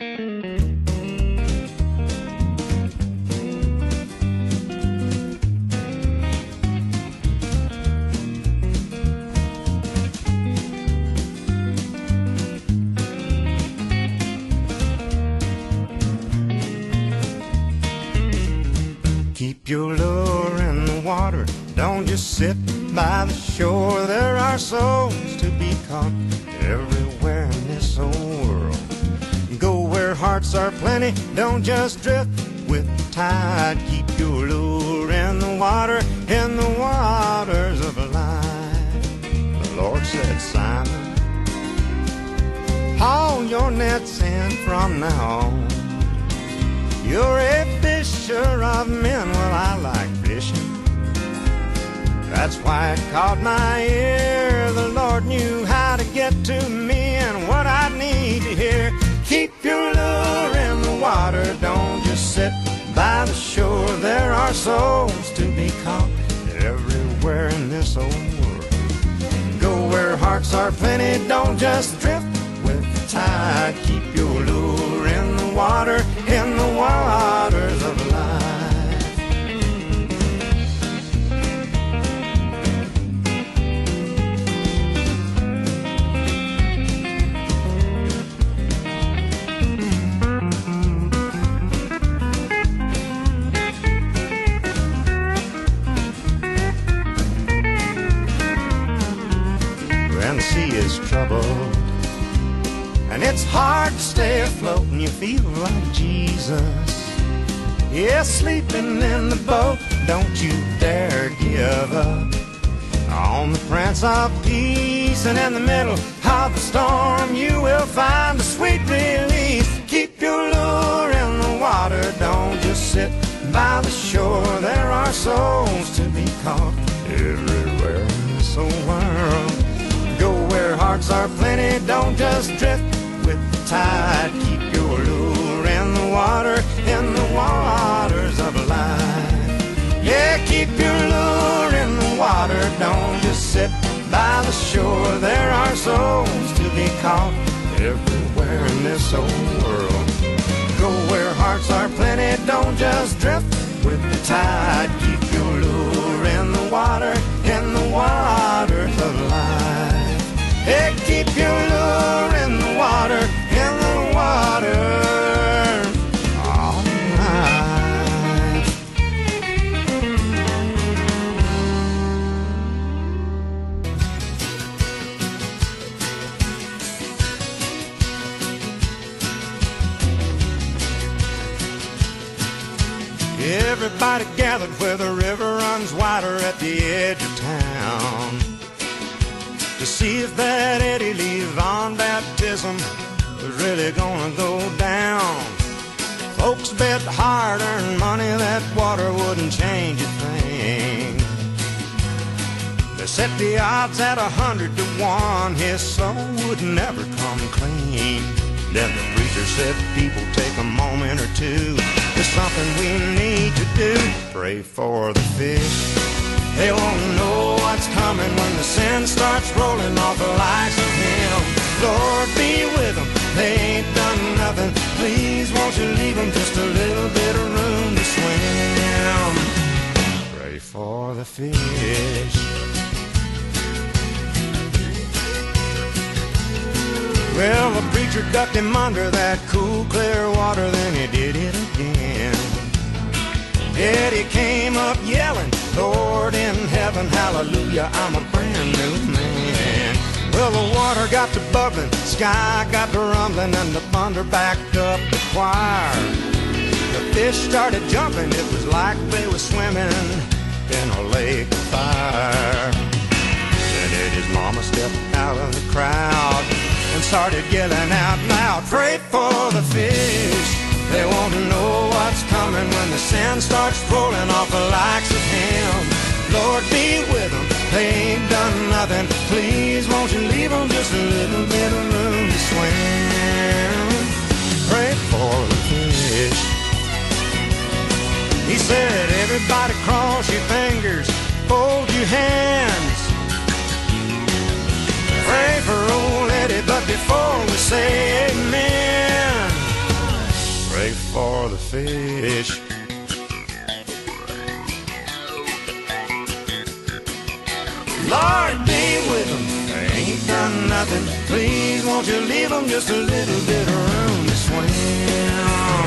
Keep your lure in the water, don't just sit by the shore. There are souls to be caught everywhere in this old world. Go where hearts are plenty, don't just drift with the tide. Keep your lure in the waters of life. The Lord said, Simon, haul your nets in from now on. You're a fisher of men, well, I like fishing. That's why it caught my ear. The Lord knew how to get to me and what I need to hear. Keep your lure in the water, don't just sit by the shore. There are souls to be caught everywhere in this old world. Go where hearts are plenty, don't just drift with the tide. Keep your lure in the waters of life. When the sea is troubled and it's hard to stay afloat, and you feel like Jesus, yeah, sleeping in the boat, don't you dare give up on the Prince of Peace. And in the middle of the storm, you will find a sweet release. Keep your lure in the water, don't just sit by the shore. There are souls to be caught everywhere in this old world. Go where hearts are plenty, don't just drift with the tide. Keep your lure in the waters of life. Yeah, keep your lure in the water, don't just sit by the shore. There are souls to be caught everywhere in this old world. Go where hearts are plenty, don't just drift with the tide. Keep your lure in the waters of life. Yeah, keep your lure in the water of life. Everybody gathered where the river runs wider at the edge of town, to see if that Eddie Lee Von baptism was really gonna go down. Folks bet hard-earned money that water wouldn't change a thing. They set the odds at 100 to 1, his soul would never come clean. Then the preacher said, people, take a moment or two. There's something we need to do. Pray for the fish. They won't know what's coming when the sin starts rolling off the likes of him. Lord, be with them, they ain't done nothing. Please, won't you leave them just a little bit of room to swim. Pray for the fish. Well, the preacher ducked him under that cool, clear water, then he did it again. Eddie came up yelling, Lord in heaven, hallelujah, I'm a brand new man. Well, the water got to bubbling, sky got to rumbling, and the thunder backed up the choir. The fish started jumping, it was like they were swimming in a lake of fire. Then Eddie's mama stepped out of the crowd and started yelling out loud, pray for the fish. They want to know what's coming when the sin starts rolling off the likes of him. Lord, be with them, they ain't done nothing. Please, won't you leave them just a little bit of room to swim. Pray for the fish. He said, everybody cross your fingers, hold your hands. Pray for old Eddie, but before we say amen, fish. Lord, be with them, they ain't done nothing. Please, won't you leave them just a little bit of room to swim?